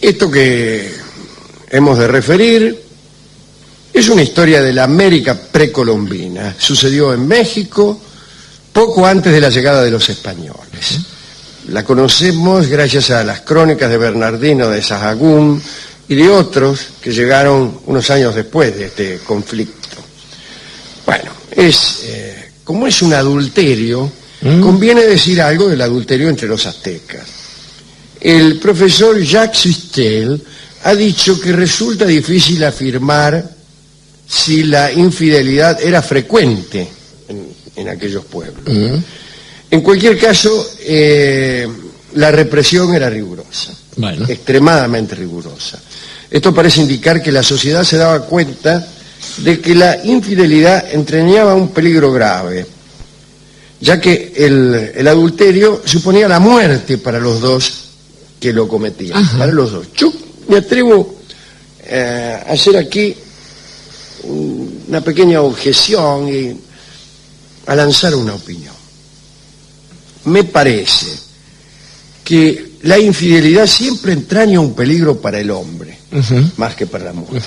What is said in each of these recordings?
Esto que hemos de referir es una historia de la América precolombina. Sucedió en México poco antes de la llegada de los españoles. La conocemos gracias a las crónicas de Bernardino de Sahagún y de otros que llegaron unos años después de este conflicto. Bueno, como es un adulterio, conviene decir algo del adulterio entre los aztecas. El profesor Jacques Sustel ha dicho que resulta difícil afirmar si la infidelidad era frecuente en aquellos pueblos. En cualquier caso, la represión era rigurosa, extremadamente rigurosa. Esto parece indicar que la sociedad se daba cuenta de que la infidelidad entrañaba un peligro grave, ya que el adulterio suponía la muerte para los dos que lo cometían, para los dos. Yo me atrevo a hacer aquí una pequeña objeción y a lanzar una opinión. Me parece que la infidelidad siempre entraña un peligro para el hombre, más que para la mujer.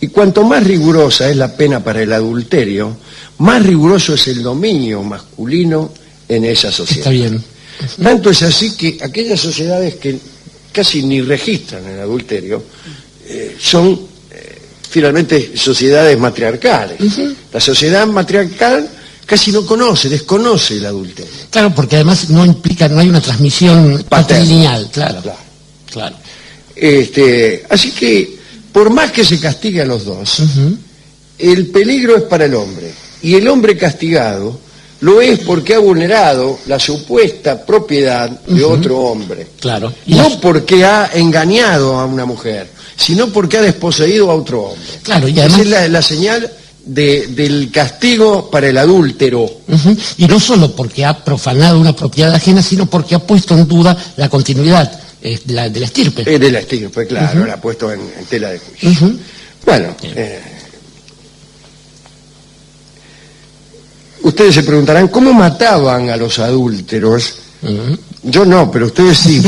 Y cuanto más rigurosa es la pena para el adulterio, más riguroso es el dominio masculino en esa sociedad. Está bien. Tanto es así que aquellas sociedades que casi ni registran el adulterio son finalmente sociedades matriarcales. La sociedad matriarcal casi no desconoce el adulterio. Claro, porque además no hay una transmisión patrilineal, claro. Así que, por más que se castigue a los dos, el peligro es para el hombre. Y el hombre castigado lo es porque ha vulnerado la supuesta propiedad de otro hombre. Claro. No porque ha engañado a una mujer, sino porque ha desposeído a otro hombre. Claro, y además... Esa es la señal del castigo para el adúltero. Y no solo porque ha profanado una propiedad ajena, sino porque ha puesto en duda la continuidad de la estirpe. De la estirpe, claro, la ha puesto en tela de juicio. Bueno, ustedes se preguntarán, ¿cómo mataban a los adúlteros? Yo no, pero ustedes sí.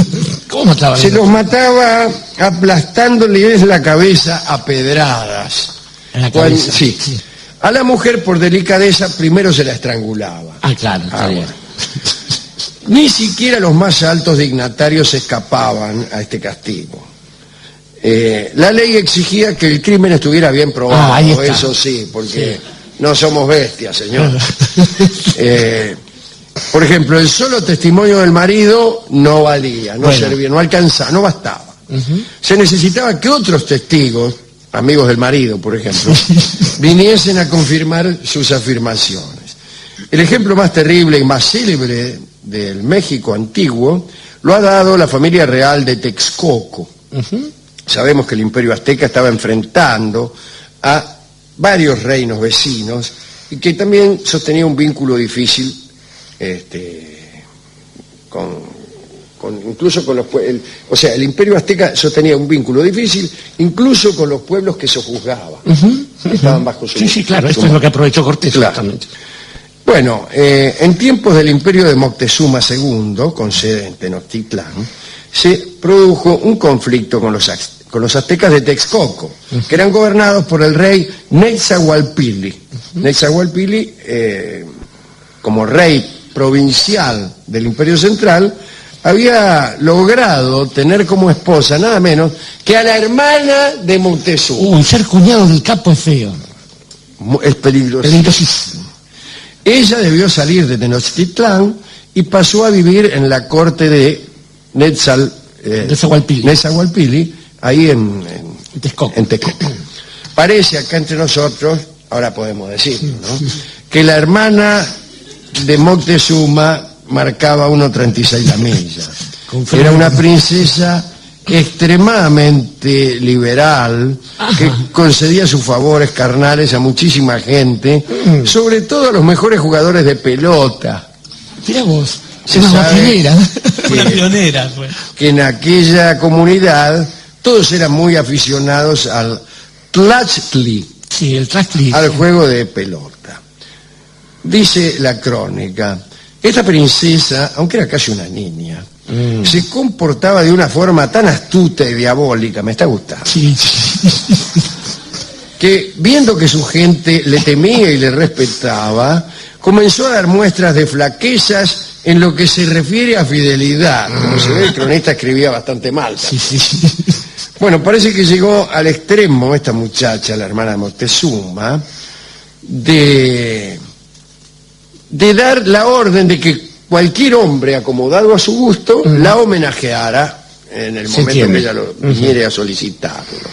¿Cómo mataban? Se los mataba aplastándoles la cabeza a pedradas. ¿En la cabeza? Sí. A la mujer, por delicadeza, primero se la estrangulaba. Claro, está bien. Ni siquiera los más altos dignatarios escapaban a este castigo. La ley exigía que el crimen estuviera bien probado, eso sí, porque no somos bestias, señor. Por ejemplo, el solo testimonio del marido no valía, no servía, no alcanzaba, no bastaba. Se necesitaba que otros testigos, amigos del marido, por ejemplo, viniesen a confirmar sus afirmaciones. El ejemplo más terrible y más célebre del México antiguo lo ha dado la familia real de Texcoco. Sabemos que el imperio azteca estaba enfrentando a varios reinos vecinos y que también sostenía un vínculo difícil incluso con los pueblos. O sea, el imperio azteca sostenía un vínculo difícil incluso con los pueblos que sojuzgaba, que estaban bajo su... Sí, claro, esto es lo que aprovechó Cortés. Claro. Bueno, en tiempos del imperio de Moctezuma II, con sede en Tenochtitlán, se produjo un conflicto con los aztecas de Texcoco, que eran gobernados por el rey Netzahualpili. Netzahualpili, como rey provincial del Imperio Central, había logrado tener como esposa nada menos que a la hermana de Moctezuma. Ser cuñado del capo es feo. Es peligrosísimo. Ella debió salir de Tenochtitlán y pasó a vivir en la corte de Netzahualpili, ahí en Texcoco. Parece acá entre nosotros, ahora podemos decirlo, ¿no?, que la hermana de Moctezuma marcaba 1,36 la milla. Era una princesa extremadamente liberal, que concedía sus favores carnales a muchísima gente, sobre todo a los mejores jugadores de pelota. Mirá vos, una pionera. Que en aquella comunidad todos eran muy aficionados al tlachtli, al juego de pelota. Dice la crónica, esta princesa, aunque era casi una niña, se comportaba de una forma tan astuta y diabólica, me está gustando, Sí. que viendo que su gente le temía y le respetaba, comenzó a dar muestras de flaquezas en lo que se refiere a fidelidad. Como se ve, el cronista escribía bastante mal. Sí. Bueno, parece que llegó al extremo esta muchacha, la hermana de Moctezuma, de dar la orden de que cualquier hombre acomodado a su gusto la homenajeara en el momento que ella lo viniera a solicitarlo.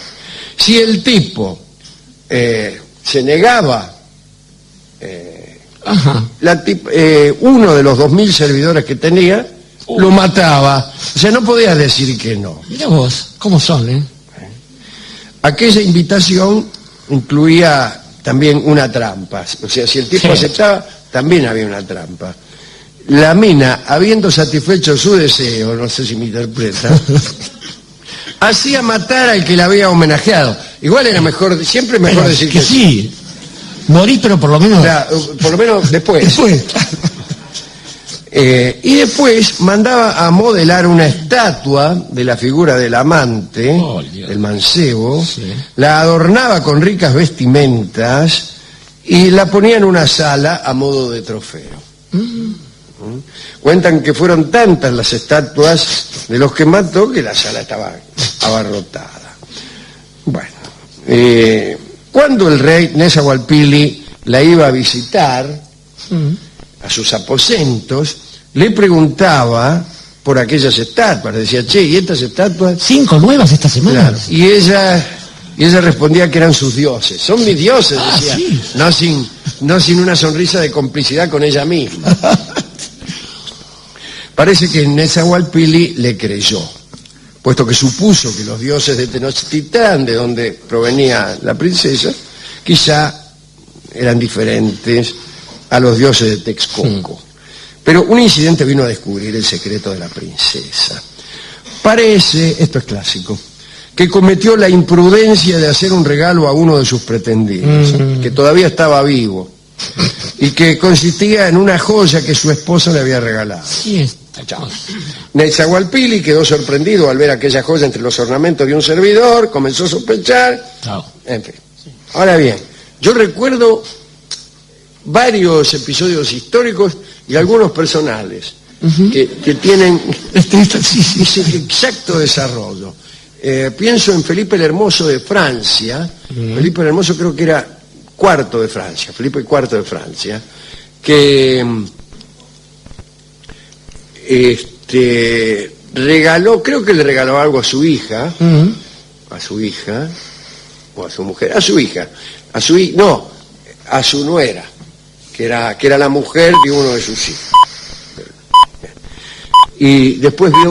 Si el tipo se negaba, uno de los 2000 servidores que tenía lo mataba. O sea, no podía decir que no. Mira vos, ¿cómo son, eh? Aquella invitación incluía también una trampa. O sea, si el tipo aceptaba, también había una trampa. La mina, habiendo satisfecho su deseo, no sé si me interpreta, hacía matar al que la había homenajeado. Igual era mejor, siempre mejor Pero decir que sí. Morí, pero por lo menos... O sea, por lo menos después. Y después mandaba a modelar una estatua de la figura del amante, del mancebo, la adornaba con ricas vestimentas y la ponía en una sala a modo de trofeo. Cuentan que fueron tantas las estatuas de los que mató que la sala estaba abarrotada. Bueno, cuando el rey Nezahualpilli la iba a visitar a sus aposentos, le preguntaba por aquellas estatuas. Le decía, che, ¿y estas estatuas? 5 nuevas esta semana. Claro. Y ella respondía que eran sus dioses. Son mis dioses, decía. Sí. No sin una sonrisa de complicidad con ella misma. Parece que Nezahualpilli le creyó, puesto que supuso que los dioses de Tenochtitlán, de donde provenía la princesa, quizá eran diferentes a los dioses de Texcoco. Pero un incidente vino a descubrir el secreto de la princesa. Parece, esto es clásico, que cometió la imprudencia de hacer un regalo a uno de sus pretendidos, que todavía estaba vivo, y que consistía en una joya que su esposa le había regalado. Sí, Nezahualpilli quedó sorprendido al ver aquella joya entre los ornamentos de un servidor, comenzó a sospechar, en fin. Ahora bien, yo recuerdo varios episodios históricos y algunos personales que tienen ese exacto desarrollo. Pienso en Felipe el Hermoso de Francia. Felipe el Hermoso creo que era cuarto de Francia, Felipe IV de Francia, que regaló, creo que le regaló algo a su hija, o a su mujer, a su nuera, que era la mujer de uno de sus hijos. Y después vio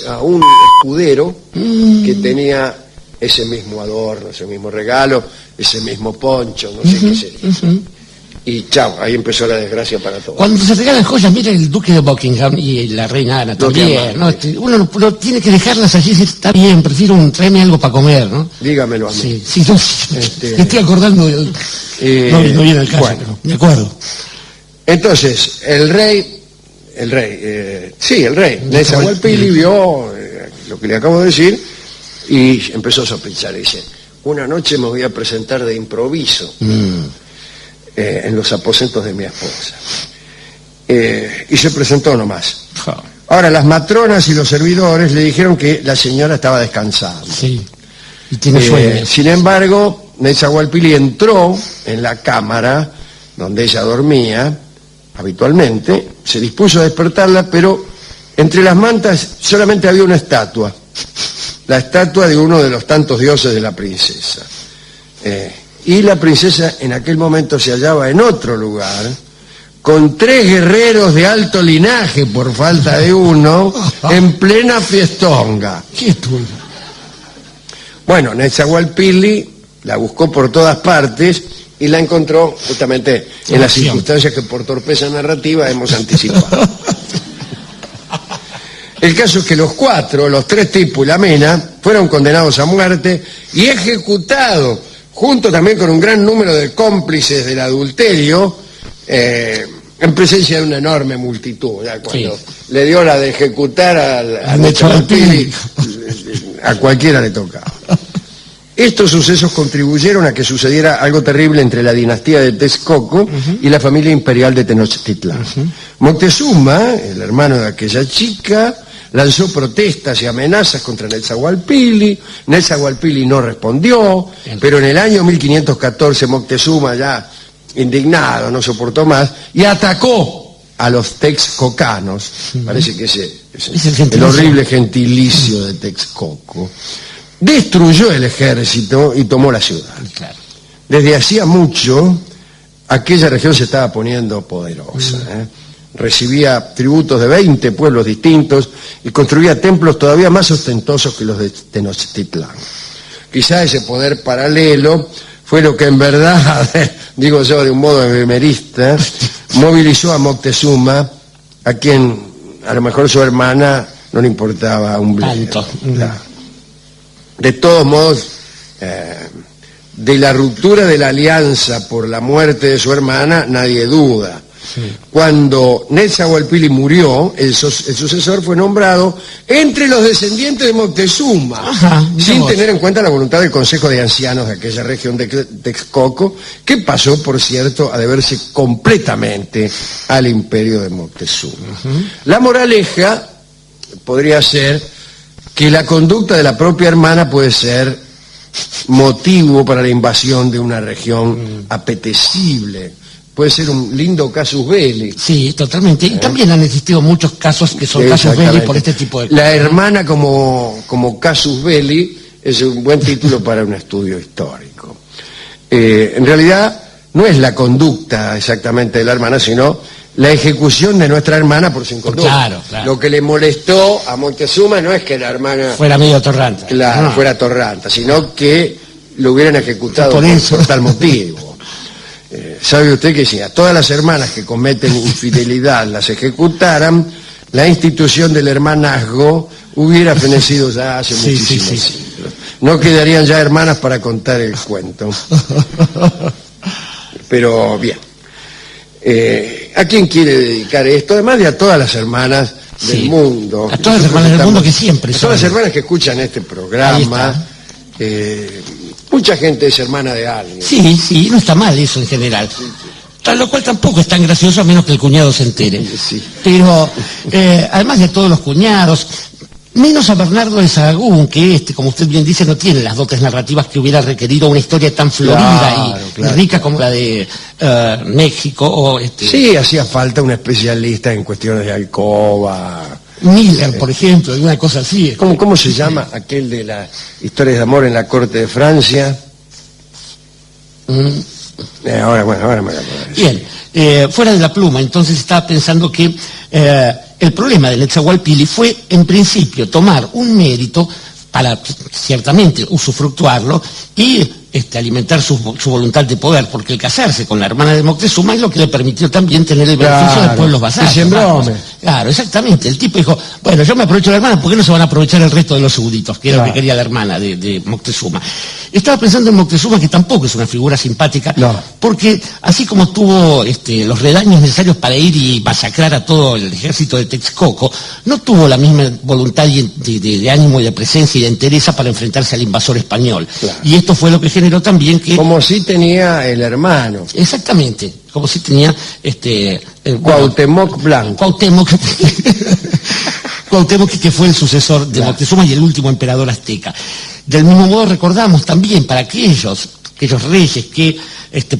a un escudero que tenía ese mismo adorno, ese mismo regalo, ese mismo poncho, no sé qué sería. Y chao, ahí empezó la desgracia para todos. Cuando se regalan joyas, mira el duque de Buckingham y la reina Ana también, ¿no? Uno no tiene que dejarlas allí, está bien, prefiero tráeme algo para comer, ¿no? Dígamelo a mí. Sí, no, me estoy acordando, no viene al caso, bueno, pero me acuerdo. Entonces, el rey, Nezahualpilli vio lo que le acabo de decir y empezó a sospechar. Dice, una noche me voy a presentar de improviso en los aposentos de mi esposa. Y se presentó nomás. Ahora, las matronas y los servidores le dijeron que la señora estaba descansando. Sí, y tiene sueño. Sin embargo, Nezahualpilli entró en la cámara donde ella dormía habitualmente, se dispuso a despertarla, pero entre las mantas solamente había una estatua, la estatua de uno de los tantos dioses de la princesa. Y la princesa en aquel momento se hallaba en otro lugar, con 3 guerreros de alto linaje, por falta de uno, en plena fiestonga. ¿Qué tuyo? Bueno, Nezahualpilli la buscó por todas partes y la encontró justamente en las circunstancias que por torpeza narrativa hemos anticipado. El caso es que los 3 tipos y la mena, fueron condenados a muerte y ejecutados, junto también con un gran número de cómplices del adulterio, en presencia de una enorme multitud. Ya le dio la de ejecutar a Nezahualpilli, a cualquiera le tocaba. Estos sucesos contribuyeron a que sucediera algo terrible entre la dinastía de Texcoco y la familia imperial de Tenochtitlán. Moctezuma, el hermano de aquella chica, lanzó protestas y amenazas contra Nezahualpilli. Nezahualpilli no respondió, pero en el año 1514 Moctezuma, ya indignado, no soportó más, y atacó a los texcocanos. Parece que ese es el horrible gentilicio de Texcoco. Destruyó el ejército y tomó la ciudad. Claro. Desde hacía mucho, aquella región se estaba poniendo poderosa. Recibía tributos de 20 pueblos distintos y construía templos todavía más ostentosos que los de Tenochtitlán. Quizá ese poder paralelo fue lo que en verdad, digo yo de un modo efemerista, movilizó a Moctezuma, a quien a lo mejor su hermana no le importaba un bledo. Claro. De todos modos, de la ruptura de la alianza por la muerte de su hermana, nadie duda. Sí. Cuando Nezahualpilli murió, el sucesor fue nombrado entre los descendientes de Moctezuma, sin tener en cuenta la voluntad del Consejo de Ancianos de aquella región de Texcoco, que pasó, por cierto, a deberse completamente al imperio de Moctezuma. La moraleja podría ser que la conducta de la propia hermana puede ser motivo para la invasión de una región apetecible. Puede ser un lindo casus belli. Sí, totalmente. Y también han existido muchos casos que son casus belli por este tipo de cosas. La hermana como casus belli es un buen título para un estudio histórico. En realidad no es la conducta exactamente de la hermana, sino la ejecución de nuestra hermana por su inconducta. Claro. Lo que le molestó a Moctezuma no es que la hermana fuera medio torranta. Claro, fuera torranta, sino que lo hubieran ejecutado por tal motivo. ¿Sabe usted que si a todas las hermanas que cometen infidelidad las ejecutaran, la institución del hermanazgo hubiera fenecido ya hace muchísimos siglos? No quedarían ya hermanas para contar el cuento. Pero bien. ¿A quién quiere dedicar esto? Además de a todas las hermanas del mundo. A todas las hermanas del mundo que siempre son. A todas las hermanas que escuchan este programa. Mucha gente es hermana de alguien. Sí, no está mal eso en general. Lo cual tampoco es tan gracioso a menos que el cuñado se entere. Sí. Pero, además de todos los cuñados, menos a Bernardo de Sahagún, que como usted bien dice, no tiene las dotes narrativas que hubiera requerido una historia tan florida y rica como la de México. Sí, hacía falta un especialista en cuestiones de alcoba. Miller, por ejemplo, alguna cosa así. ¿Cómo se llama aquel de las historias de amor en la corte de Francia? Ahora me acuerdo. Bien, fuera de la pluma, entonces estaba pensando que el problema de Nezahualpilli fue, en principio, tomar un mérito para, ciertamente, usufructuarlo y alimentar su voluntad de poder, porque el casarse con la hermana de Moctezuma es lo que le permitió también tener el beneficio de pueblos vasallos. Claro, exactamente. El tipo dijo, bueno, yo me aprovecho de la hermana, ¿por qué no se van a aprovechar el resto de los súbditos? Que era lo que quería la hermana de Moctezuma. Estaba pensando en Moctezuma, que tampoco es una figura simpática, porque así como tuvo los redaños necesarios para ir y masacrar a todo el ejército de Texcoco, no tuvo la misma voluntad de ánimo y de presencia y de entereza para enfrentarse al invasor español. Y esto fue lo que generó también que... Como si tenía el hermano. Exactamente, como si tenía... Cuauhtémoc Blanco. Cuauhtémoc, que fue el sucesor de Moctezuma y el último emperador azteca. Del mismo modo recordamos también para aquellos reyes que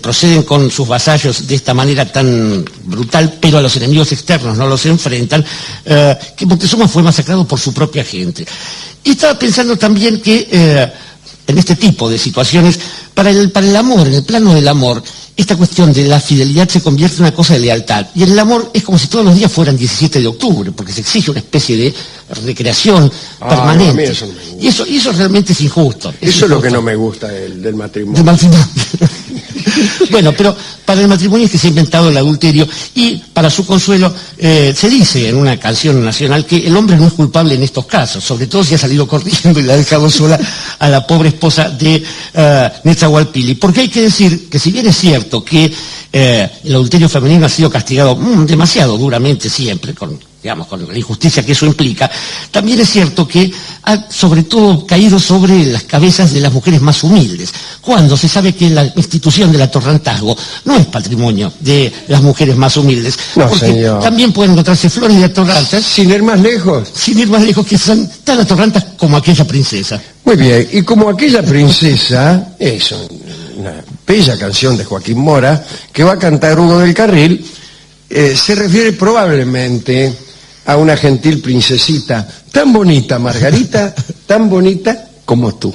proceden con sus vasallos de esta manera tan brutal, pero a los enemigos externos no los enfrentan, que Moctezuma fue masacrado por su propia gente. Y estaba pensando también que... en este tipo de situaciones, para el amor, en el plano del amor, esta cuestión de la fidelidad se convierte en una cosa de lealtad. Y en el amor es como si todos los días fueran 17 de octubre, porque se exige una especie de recreación permanente. No, a mí eso no me gusta. Y eso realmente es injusto. Eso es lo que no me gusta del matrimonio. Bueno, pero para el matrimonio es que se ha inventado el adulterio y para su consuelo se dice en una canción nacional que el hombre no es culpable en estos casos, sobre todo si ha salido corriendo y le ha dejado sola a la pobre esposa de Nezahualpilli. Porque hay que decir que si bien es cierto que el adulterio femenino ha sido castigado demasiado duramente siempre, con digamos, con la injusticia que eso implica, también es cierto que ha sobre todo caído sobre las cabezas de las mujeres más humildes, cuando se sabe que la institución del atorrantazgo no es patrimonio de las mujeres más humildes, No, porque señor. también pueden encontrarse flores de atorrantas, Sin ir más lejos. sin ir más lejos, que son tan atorrantas como aquella princesa. Muy bien, y como aquella princesa, es una bella canción de Joaquín Mora, que va a cantar Hugo del Carril, se refiere probablemente a una gentil princesita tan bonita, Margarita, tan bonita como tú.